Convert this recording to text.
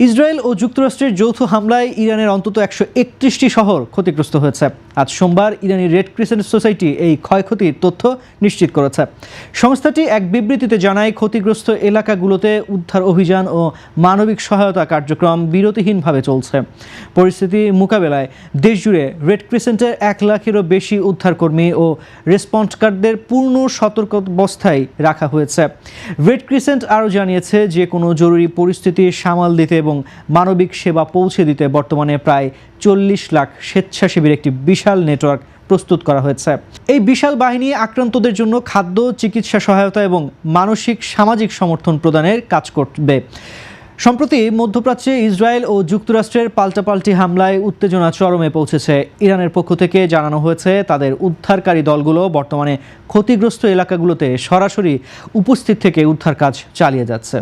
Israel ও যুক্তরাষ্ট্রের যৌথ হামলায় ইরানের অন্তত 131টি শহর ক্ষতিগ্রস্ত হয়েছে। আজ সোমবার ইরানি রেড ক্রিসেন্ট সোসাইটি এই ক্ষয়ক্ষতির তথ্য নিশ্চিত করেছে। সংস্থাটি এক বিবৃতিতে জানায়, ক্ষতিগ্রস্ত এলাকাগুলোতে উদ্ধার অভিযান ও মানবিক সহায়তা কার্যক্রম বিরতিহীনভাবে চলছে। পরিস্থিতি মোকাবেলায় দেশজুড়ে রেড ক্রিসেন্টের 1 লাখেরও বেশি উদ্ধারকর্মী ও রেসপন্সকারদের পূর্ণ সতর্কাবস্থায় রাখা হয়েছে। রেড ক্রিসেন্ট আরও জানিয়েছে যে কোনো জরুরি পরিস্থিতি সামাল দিতে এবং মানবিক সেবা পৌঁছে দিতে বর্তমানে প্রায় 40 লাখ স্বেচ্ছাসেবীর একটি বিশাল নেটওয়ার্ক প্রস্তুত করা হয়েছে। এই বিশাল বাহিনী আক্রান্তদের জন্য খাদ্য, চিকিৎসা সহায়তা এবং মানসিক সামাজিক সমর্থন প্রদানের কাজ করবে। সম্প্রতি মধ্যপ্রাচ্যে ইসরায়েল ও যুক্তরাষ্ট্রের পাল্টাপাল্টি হামলায় উত্তেজনা চরমে পৌঁছেছে। ইরানের পক্ষ থেকে জানানো হয়েছে, তাদের উদ্ধারকারী দলগুলো বর্তমানে ক্ষতিগ্রস্ত এলাকাগুলোতে সরাসরি উপস্থিত থেকে উদ্ধার কাজ চালিয়ে যাচ্ছে।